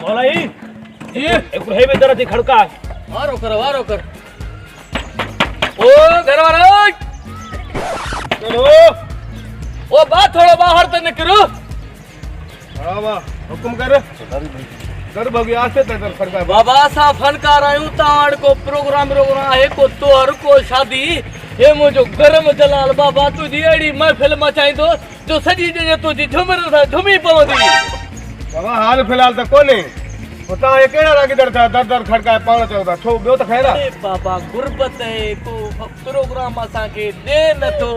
मौलाई जी एक है में जरा खड़का वारो कर ओ घर वाला चलो ओ बात थोड़ा बाहर तक निकलो हां वाह हुकुम कर घर भगी आसे तक खड़का बाबा सा फनकार आयु ताड़ को प्रोग्राम है को तोहर को शादी ये मुझो गरम जलाल बाबा तुझी एड़ी महफिल मचाइंदो जो सजी जे तुझी झुमर सा झुमी पवंदी बाबा हाल फिलहाल त कोने होता है केड़ा रागीदार था दर खड़का पाण चौदा छो बियो त खैरा अरे बाबा गुरबत है को प्रोग्राम असा के दे न तो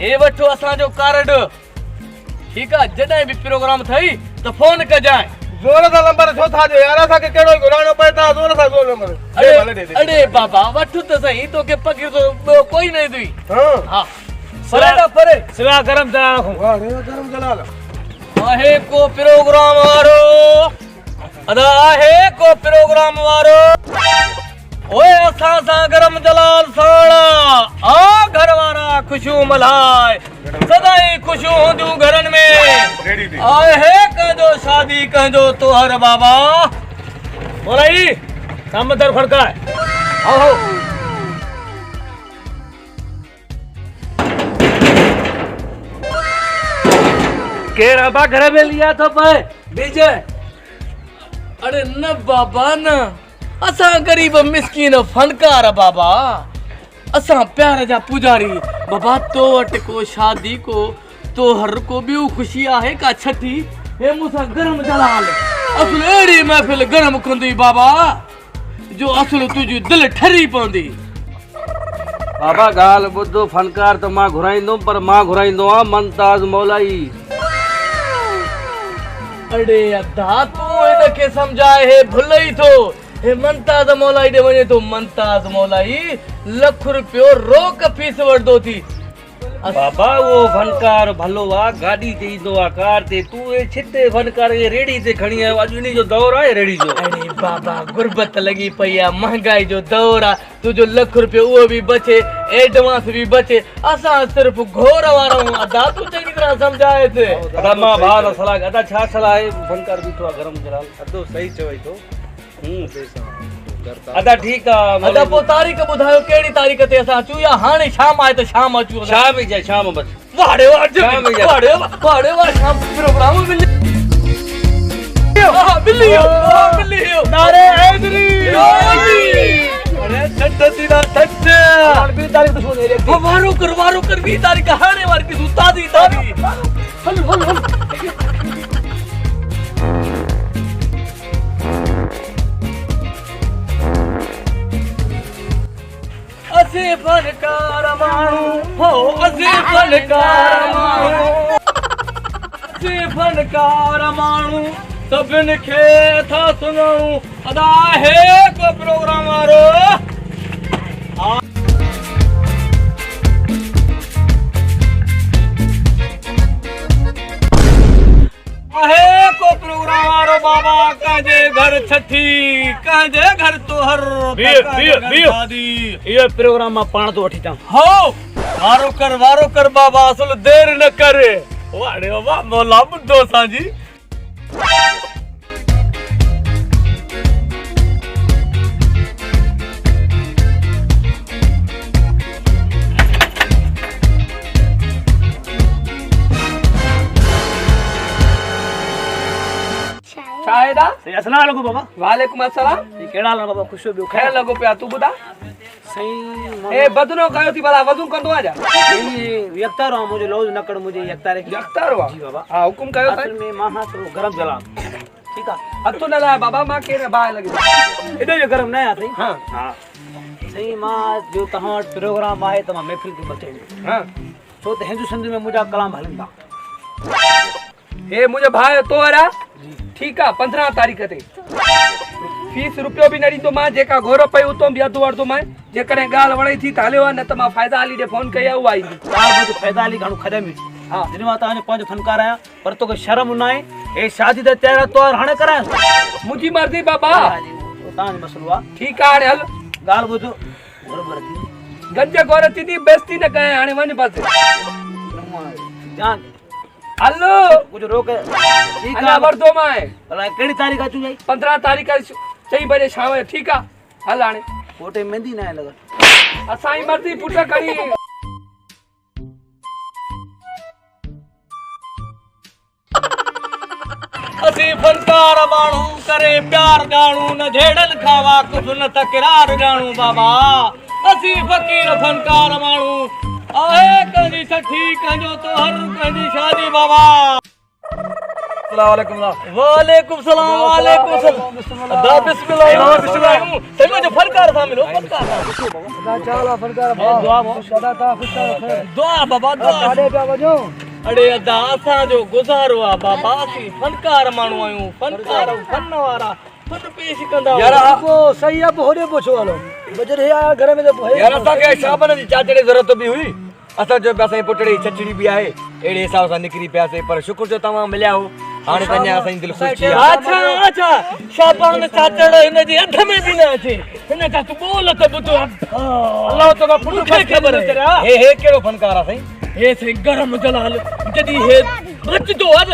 ए वठो असा जो कार्ड ठीक है जडे भी प्रोग्राम थई तो फोन कर जाए जोर सा नंबर छो था जो यार असा के केड़ो घुराणो पड़ता जोर नंबर अरे बाबा वठो तो सही तो के पकड़ तो कोई नहीं दुई हां परे परे सिवा गरम जला रखूं वाह रे गरम जला आहे को प्रोग्राम वारो अदा आहे को प्रोग्राम वारो ओए असा सा गरम जलाल साणा आ घर वारा खुशू मल्हाय सदाई खुशू होंदू घरन में आहे कजो शादी कजो तोहर बाबा बोलाई सामने दर खड़का है आओ केरा बा घर में लिया तो पे बीजे अरे न बाबा न असा गरीब मिस्कीन फनकार बाबा असा प्यार जा पुजारी बाबा तो वट को शादी को तो हर को भी खुशी आहे का छठी हे मुसा गरम जलाल असल एड़ी महफिल गरम कंदी बाबा जो असल तुझी दिल ठरी पवंदी बाबा गाल बुद्धो फनकार तो मां घुराइंदो पर मां घुराइंदो आ मुमताज मौलाई अरे अदा तू इनके समझाए है भुलई थो हे मुमताज मौलाई दे वने तो मुमताज मौलाई लाख रुपयो रोक फीस वरदो थी बाबा वो फनकार भलो आ गाड़ी ते ईंदो आ कार ते तू ए छिते फनकार के रेड़ी ते खणी आयो अज इनी जो दौर आहे रेड़ी जो अरे बाबा गुरबत लगी पई आ महंगाई जो दौर आ तुझो लाख रुपयो वो भी बचे एडवांस भी बचे असा सिर्फ घोर वारो अदा तू चंगी तरह समझाए थे अदा मां भाल सलाह अदा छा सलाह है फनकार बीठो आ गरम जलाल अदो सही चवई तो अदा ठीक आ अदा पो तारीख बुधायो केड़ी तारीख ते असा अचू या हाने शाम आए तो शाम अचू शाम ही जाए शाम बस वाड़े वाड़े शाम प्रोग्राम मिल बिल्ली नारे हैदरी अरे छठ दिना छठ और 20 तारीख तो सुने रे वारो कर 20 तारीख हाने वार की तादी हल असे फनकार माणू हो असे फनकार माणू सभिन खे था सुनाऊं अदा है को प्रोग्राम वारो आहे को प्रोग्राम वारो बाबा काजे घर छठी काजे घर तोहर शादी ये प्रोग्राम में पाण तो वठी ता हो वारो कर बाबा असल देर न करे वाड़े बाबा मौला बुद्धो साजी शायदा अस्सलाम वालेकुम बाबा वालेकुम अस्सलाम ये केड़ा ला बाबा खुशो बियो खैर लगो पिया तू बुदा सही ए बदनो कयो थी भला वजू कंदो आजा ये यक्तार हो मुझे लोज नकड़ मुझे यक्तार है यक्तार वा जी बाबा हां हुकुम कयो असल में मां हाथ गरम जला ठीक है अतो न ला बाबा मां के बाय लगी एडो जो गरम ना आथई हां हां सही मां जो तहां प्रोग्राम आए तमा महफिल की बचे हां तो हिंदू सिंध में मुझा कलाम हलंदा ए मुझे भाई तोरा ठीक है 15 तारीख ते फीस रुपयो भी नड़ी तो मां जेका घोर पई उतो भी अधु वरदो मां जे करे गाल वणे थी ताले न त मां फायदा अली दे फोन कया उ आई तार मुझे फायदा अली घणो खदमी हां दिन मां ता पांच फनकार आया पर तो के शर्म ना है ए शादी दे तैयार तो हणे करा मुजी मर्जी बाबा ता मसलो आ ठीक है हल गाल बुझो बराबर थी गंजे गोर थी बेइज्जती न कहे हाने वन पासे जान हलो कुछ रोक ठीक अना है वरदो माए भला कहिड़ी तारीख़ अचूं जाई 15 तारीख़ 4 बजे शाम जो ठीक है हल हाणे कोटे मेहंदी ना आहे लॻल असाई मर्दी पुट करी असी फनकार माण्हू करे प्यार ॼाणू न झेड़ल खावा कुछ न तकरार ॼाणू बाबा असी फकीर फनकार माण्हू आहे कंहिंजी छठी कंहिंजो तोहर कंहिंजी शादी बाबा वालेकुम सलाम वालेकुम सलाम दा बिस्मिल्लाह बिस्मिल्लाह तमे जो फनकार था मिलो फनकार दुआ बाबा दुआ अड़े अदा असां जो गुज़ारो आ बाबा असी फनकार माण्हू आहियूं फनकार फन वारा फन पेश कंदा यार आपको सही अब होरे पोछो वालो बजर है घर में तो यार असां के शाबन जी चाचड़े जरूरत भी हुई असां जो पैसा पुटड़ी छचड़ी भी आहे एड़े हिसाब सां निकरी पियासे पर शुक्र जो तमाम मिलिया हो हाणे तन्या असां दिल खुश थी अच्छा अच्छा शाबान चाचड़ इन जी अध में भी न अचे इन का तू बोल त बुतो अल्लाह तो का पुट खे खबर है हे केड़ो फनकार आ सही हे से गरम जलाल जदी हे बच दो अज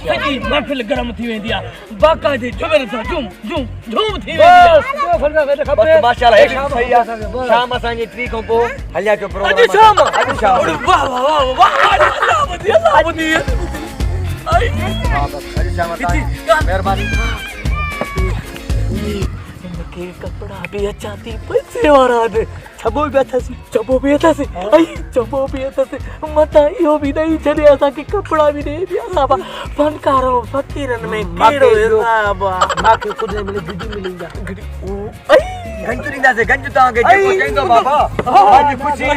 सजी महफिल गरम थी वेंदी आ बाका जे जुबेर सा झूम झूम झूम थी वेंदी आ बस माशाल्लाह एक सही आ शाम असां जी 3 खां पो हलिया जो प्रोग्राम अज शाम अज शाम वाह वाह वाह अल्लाह वदी आई अज शाम तां मेहरबानी के कपड़ा भी अच्छा थी पैसे वारा दे छबो भी अच्छा सी आई छबो भी अच्छा सी मता यो भी नहीं चले असा के कपड़ा भी नहीं दिया साबा फनकारो फकीरन में केड़ो हिसाब माके खुद ने मिले गड्डी मिलेगा आई गंजरींदा से गंज तां के जेको चईंदो बाबा आज खुशी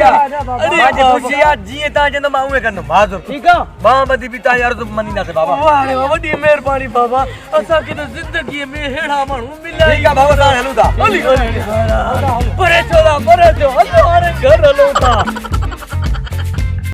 आ जीअं तां चईंदो मां उहे कंदुमि हाज़ुर ठीक है मां मदी भी तां यार तो मनींदासे बाबा वाह रे वाह वडी मेहरबानी बाबा असा के तो जिंदगी में हेड़ा मानू मिला ठीक है बाबा तां हलूं था परे चो हलो हाणे घर हलो था